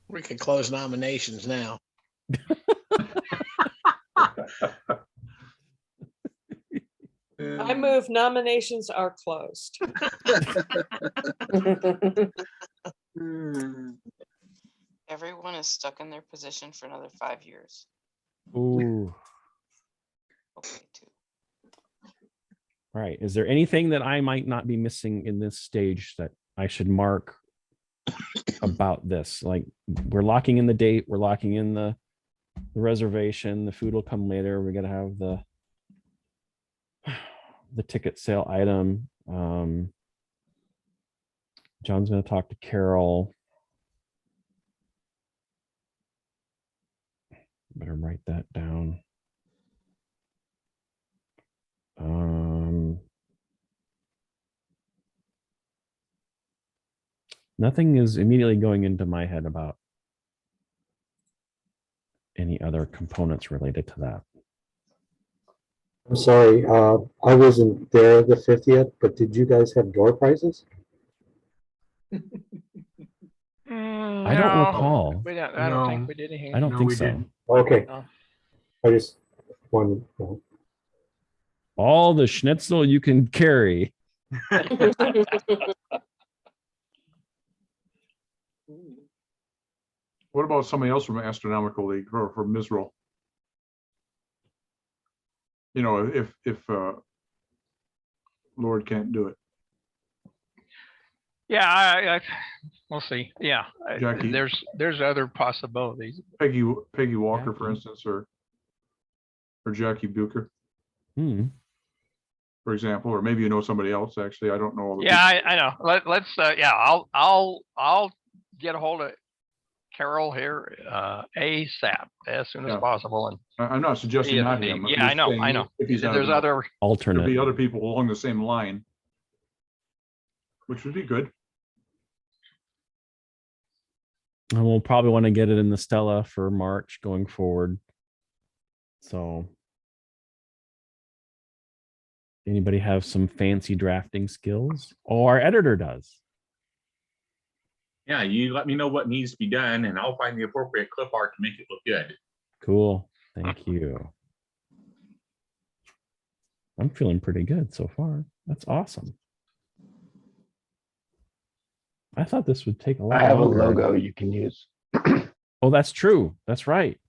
N: We can close nominations now.
I: I move nominations are closed.
A: Everyone is stuck in their position for another 5 years.
B: Ooh.
A: Okay, too.
B: All right. Is there anything that I might not be missing in this stage that I should mark about this? Like, we're locking in the date, we're locking in the reservation, the food will come later. We're gonna have the ticket sale item. John's gonna talk to Carol. Better write that down. Nothing is immediately going into my head about any other components related to that.
P: I'm sorry, I wasn't there the 50th, but did you guys have door prizes?
B: I don't recall.
G: I don't think we did anything.
B: I don't think so.
P: Okay.
G: No.
P: I just wanted to know.
B: All the schnitzel you can carry.
O: What about somebody else from Astronomical League or from Misrule? You know, if Lord can't do it.
G: Yeah, we'll see. Yeah,
O: Jackie.
G: there's other possibilities.
O: Peggy Walker, for instance, or Jackie Bucher, for example, or maybe you know somebody else. Actually, I don't know all the
G: Yeah,
O: people.
G: I know. Let's yeah, I'll get a hold of Carol here ASAP as soon as possible. And
O: I'm not suggesting not him. I'm
G: Yeah, I
O: just
G: know.
O: saying
G: I know.
O: if he's not
G: There's
O: available.
G: other
B: alternate.
O: There'd be other people along the same line, which would be good.
B: And we'll probably want to get it in the Stella for March going forward. So anybody have some fancy drafting skills? Oh, our editor does.
S: Yeah, you let me know what needs to be done and I'll find the appropriate clip art to make it look good.
B: Cool. Thank you. I'm feeling pretty good so far. That's awesome. I thought this would take a lot
Q: I have a
B: longer.
Q: logo you can use.
B: Oh, that's true. That's right.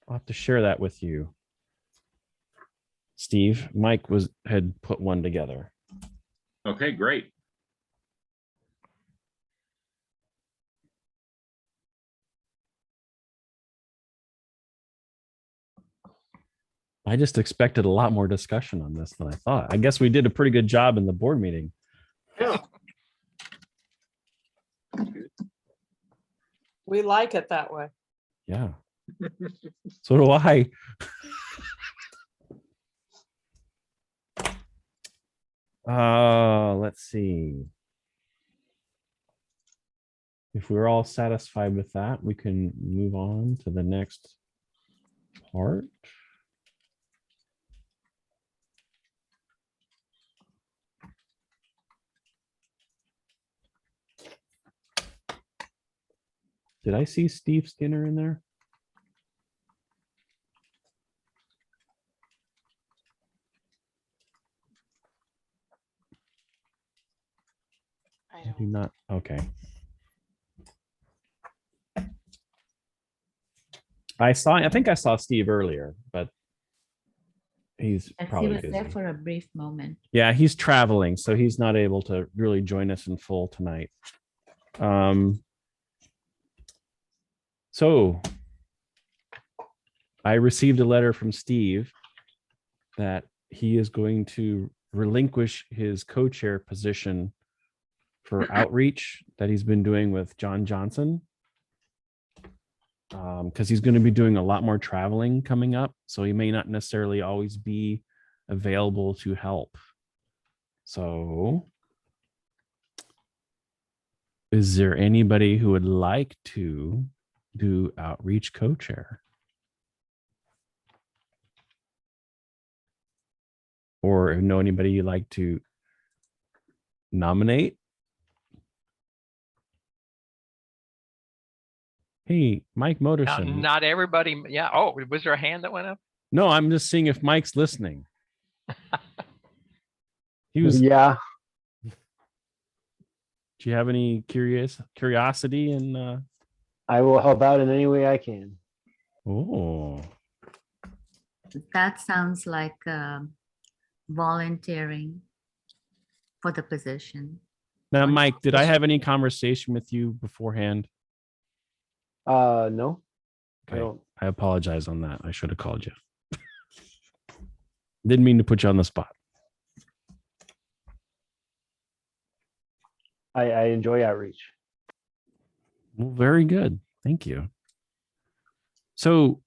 B: I'll have to share that with you. Steve, Mike had put one together.
S: Okay, great.
B: I just expected a lot more discussion on this than I thought. I guess we did a pretty good job in the board meeting.
M: Yeah.
I: We like it that way.
B: Yeah. So do I. Let's see. If we're all satisfied with that, we can move on to the next part. Did I see Steve Skinner in there? I do not. Okay. I think I saw Steve earlier, but he's
E: Yes, he
B: probably
E: was there
B: busy.
E: for a brief moment.
B: Yeah, he's traveling, so he's not able to really join us in full tonight. So I received a letter from Steve that he is going to relinquish his co-chair position for outreach that he's been doing with John Johnson. Because he's going to be doing a lot more traveling coming up, so he may not necessarily always be available to help. So is there anybody who would like to do outreach co-chair? Or if know anybody you'd like to nominate? Hey, Mike Moderson.
G: Not everybody. Yeah. Oh, was there a hand that went up?
B: No, I'm just seeing if Mike's listening. He was.
R: Yeah.
B: Do you have any curiosity in
R: I will help out in any way I can.
B: Oh.
E: That sounds like volunteering for the position.
B: Now, Mike, did I have any conversation with you beforehand?
R: No.
B: Okay. I apologize on that. I should have called you. Didn't mean to put you on the spot.
R: I enjoy outreach.
B: Well, very good. Thank you. So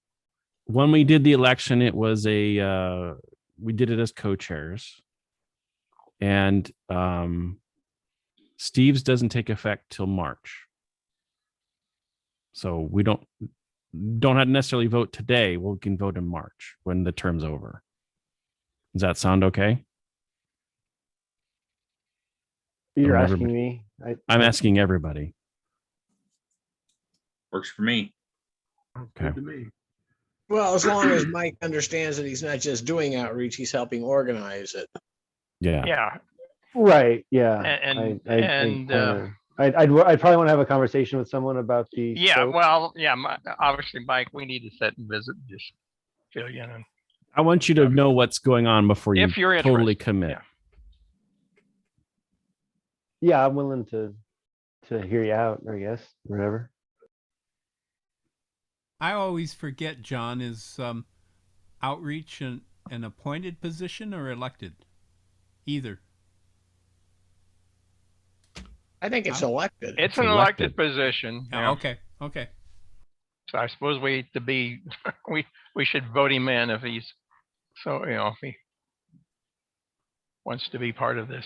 B: when we did the election, it was we did it as co-chairs. And Steve's doesn't take effect till March. So we don't have to necessarily vote today. We can vote in March when the term's over. Does that sound okay?
R: You're
B: Or
R: asking
B: everybody?
R: me.
B: I'm asking everybody.
S: Works for me.
B: Okay.
N: To me. Well, as long as Mike understands that he's not just doing outreach, he's helping organize it.
B: Yeah.
G: Yeah.
R: Right. Yeah. I'd probably want to have a conversation with someone about the.
G: Yeah.
R: scope.
G: Well, yeah. Obviously, Mike, we need to sit and visit, just fill you in. And
B: I want you to know what's going on before you
G: if you're
B: totally
G: interested,
B: commit.
G: yeah.
R: Yeah, I'm willing to hear you out, I guess, whatever.
L: I always forget, John, is outreach an appointed position or elected? Either.
N: I think it's elected.
G: It's an elected position.
L: Oh,
G: Yeah.
L: okay. Okay.
G: So I suppose we should vote him in if he's if he wants to be part of this.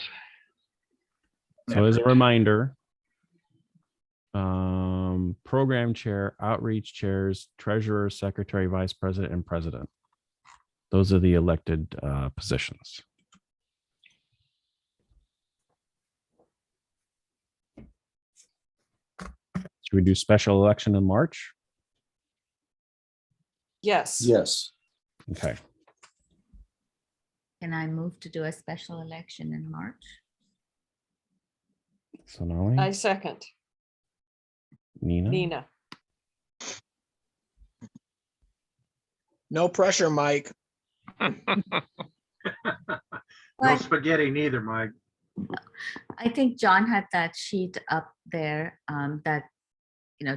B: So as a reminder, program chair, outreach chairs, treasurer, secretary, vice president, and president. Those are the elected positions. Should we do special election in March?
I: Yes.
K: Yes.
B: Okay.
E: Can I move to do a special election in March?
B: Sonali?
I: I second. Nina.
N: No pressure, Mike.
T: No spaghetti neither, Mike.
E: I think John had that sheet up there that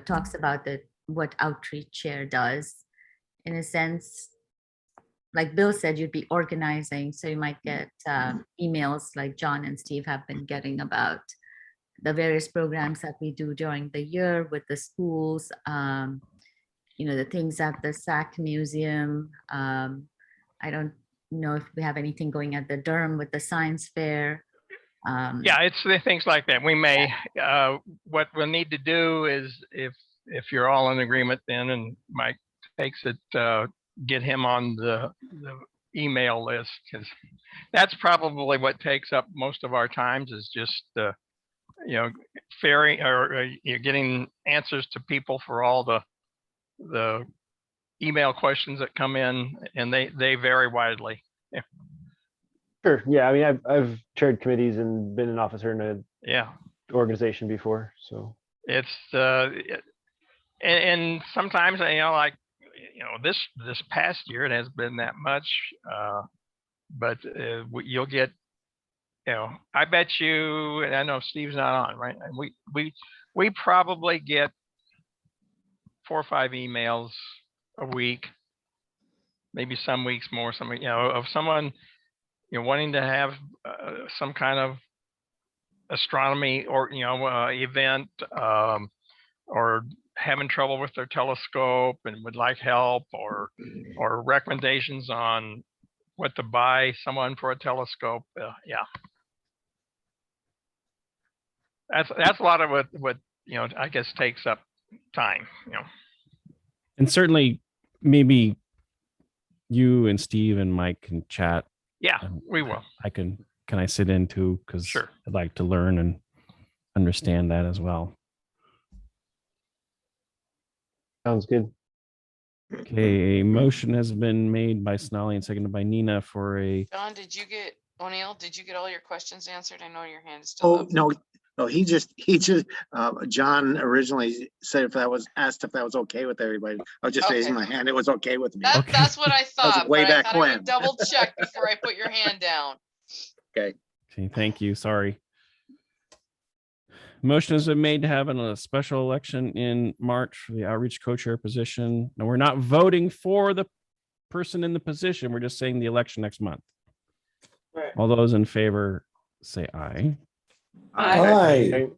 E: talks about what outreach chair does. In a sense, like Bill said, you'd be organizing, so you might get emails like John and Steve have been getting about the various programs that we do during the year with the schools, the things at the SAC Museum. I don't know if we have anything going at the Durham with the science fair.
G: Yeah, it's the things like that. We may, what we'll need to do is if you're all in agreement then, and Mike takes it, get him on the email list, because that's probably what takes up most of our times, is just, ferrying or you're getting answers to people for all the email questions that come in, and they vary widely. Yeah.
R: Sure. Yeah. I mean, I've chaired committees and been an officer in a
G: Yeah.
R: organization before. So
G: It's and sometimes, like, this past year it has been that much, but you'll get, I bet you, and I know Steve's not on, right? And we probably get 4 or 5 emails a week, maybe some weeks more, some, of someone, wanting to have some kind of astronomy or, event, or having trouble with their telescope and would like help, or recommendations on what to buy someone for a telescope. Yeah. That's a lot of what I guess takes up time,
B: And certainly maybe you and Steve and Mike can chat.
G: Yeah, we will.
B: Can I sit in too? Because
G: sure.
B: I'd like to learn and understand that as well.
R: Sounds good.
B: Okay, a motion has been made by Sonali and seconded by Nina for a.
A: John, O'Neill, did you get all your questions answered? I know your hand is still up.
F: No, he just, John originally said asked if that was okay with everybody. I was just raising my hand. It was okay with me.
A: That's what I thought.
F: way
A: but
F: back
A: I thought I
F: when.
A: would double check before I put your hand down.
F: Okay.
B: Okay, thank you. Sorry. Motion has been made to have a special election in March for the outreach co-chair position. Now, we're not voting for the person in the position. We're just saying the election next month.
M: Right.
B: All those in favor say aye.
K: Aye.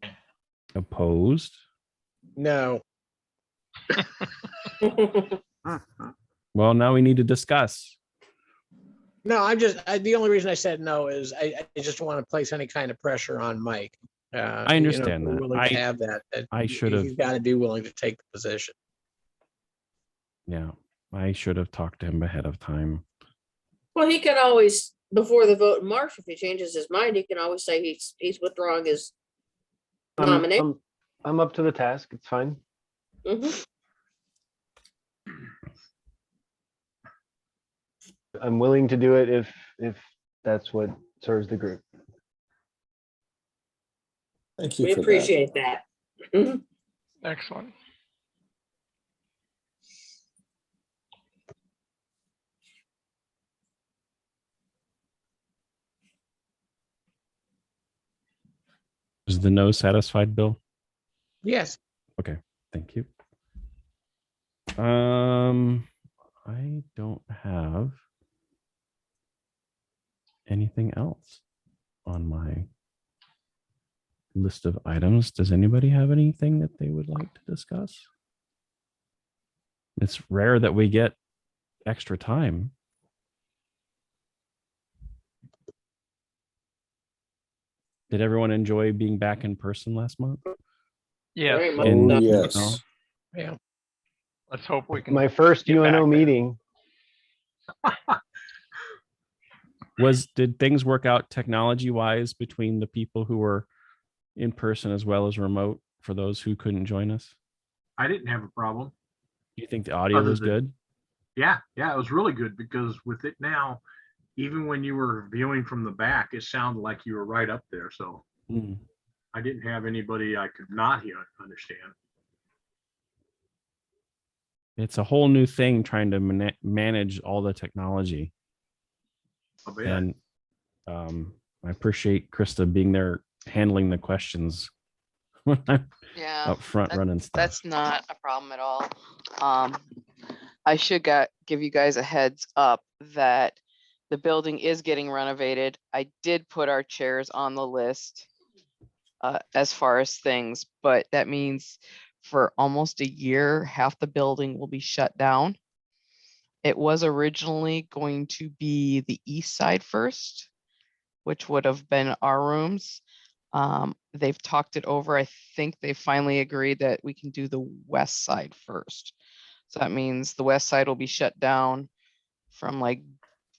B: Opposed?
N: No.
B: Well, now we need to discuss.
N: No, the only reason I said no is I just don't want to place any kind of pressure on Mike.
B: I understand that.
N: Willing to have that.
B: I should have.
N: He's got to be willing to take the position.
B: Yeah, I should have talked to him ahead of time.
M: Well, he can always, before the vote in March, if he changes his mind, he can always say he's withdrawing his nomination.
R: I'm up to the task. It's fine.
M: Mhm.
R: I'm willing to do it if that's what serves the group.
K: Thank you.
M: We appreciate that. Mhm.
G: Excellent.
B: Is the no satisfied, Bill?
N: Yes.
B: Okay, thank you. I don't have anything else on my list of items. Does anybody have anything that they would like to discuss? It's rare that we get extra time. Did everyone enjoy being back in person last month?
G: Yeah.
K: Oh, yes.
N: Yeah.
G: Let's hope we can.
R: My first
G: get back
R: UNO
G: there.
R: meeting.
B: Did things work out technology wise between the people who were in person as well as remote for those who couldn't join us?
O: I didn't have a problem.
B: Do you think the audio
O: Other
B: was
O: than-
B: good?
O: Yeah, it was really good because with it now, even when you were viewing from the back, it sounded like you were right up there. So I didn't have anybody I could not hear, understand.
B: It's a whole new thing trying to manage all the technology. And I appreciate Krista being there handling the questions when I'm up front running stuff.
A: That's not a problem at all. I should give you guys a heads up that the building is getting renovated. I did put our chairs on the list as far as things, but that means for almost a year, half the building will be shut down. It was originally going to be the east side first, which would have been our rooms. They've talked it over. I think they finally agreed that we can do the west side first. So that means the west side will be shut down from like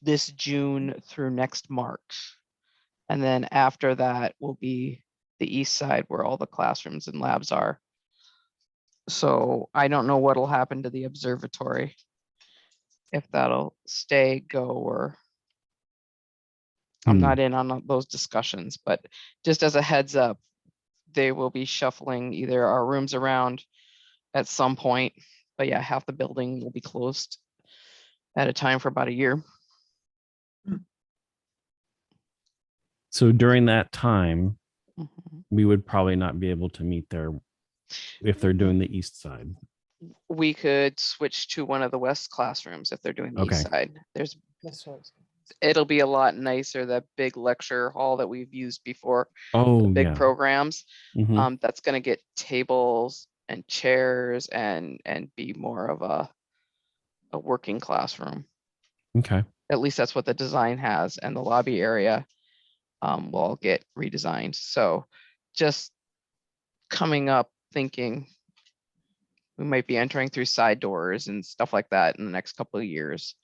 A: this June through next March. And then after that will be the east side where all the classrooms and labs are. So I don't know what'll happen to the observatory. If that'll stay, go, or I'm not in on those discussions, but just as a heads up, they will be shuffling either our rooms around at some point. But yeah, half the building will be closed at a time for about a year.
B: So during that time,
A: Mhm.
B: we would probably not be able to meet there if they're doing the east side.
A: We could switch to one of the west classrooms if they're doing the east
B: Okay.
A: side.
I: That's what I was-
A: It'll be a lot nicer, that big lecture hall that we've used before,
B: Oh,
A: big
B: yeah.
A: programs.
B: Mhm.
A: That's gonna get tables and chairs and be more of a working classroom.
B: Okay.
A: At least that's what the design has, and the lobby area will all get redesigned. So just coming up thinking we might be entering through side doors and stuff like that in the next couple of years.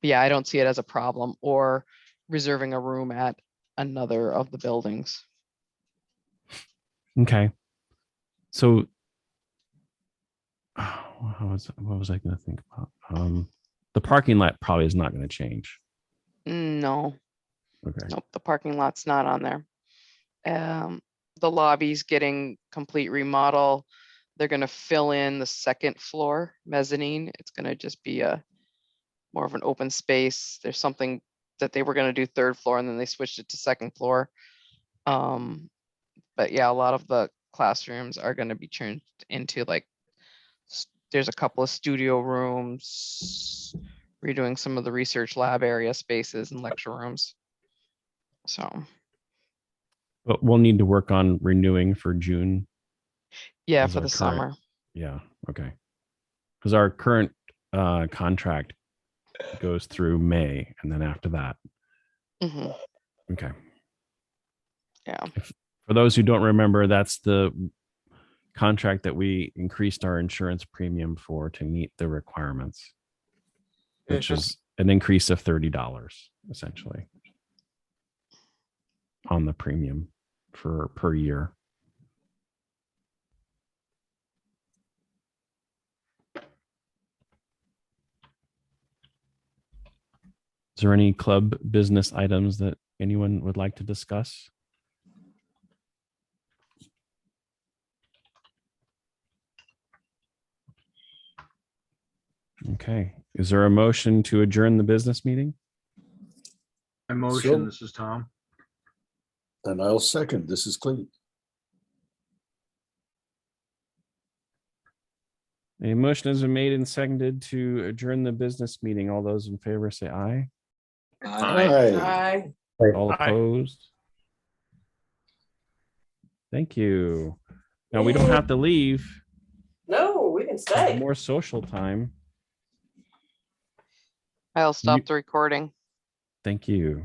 A: Yeah, I don't see it as a problem, or reserving a room at another of the buildings.
B: Okay. So what was I going to think about? The parking lot probably is not going to change.
A: No,
B: Okay.
A: nope, the parking lot's not on there. The lobby's getting complete remodel. They're gonna fill in the second floor mezzanine. It's gonna just be more of an open space. There's something that they were gonna do third floor and then they switched it to second floor. But yeah, a lot of the classrooms are gonna be turned into like, there's a couple of studio rooms, redoing some of the research lab area spaces and lecture rooms. So,
B: But we'll need to work on renewing for June.
A: yeah,
B: as
A: for
B: our
A: the
B: current-
A: summer.
B: Yeah. Okay. Because our current contract goes through May, and then after that.
A: Mhm.
B: Okay.
A: Yeah.
B: For those who don't remember, that's the contract that we increased our insurance premium for to meet the requirements, which is an increase of $30 essentially on the premium for per year. Is there any club business items that anyone would like to discuss? Okay. Is there a motion to adjourn the business meeting?
N: I motion,
K: So-
N: this is Tom.
K: And I'll second. This is Clete.
B: A motion has been made and seconded to adjourn the business meeting. All those in favor say aye.
K: Aye.
B: All opposed? Thank you. Now we don't have to leave.
I: No, we can
B: There's
I: stay.
B: more social time.
A: I'll stop the recording.
B: Thank you.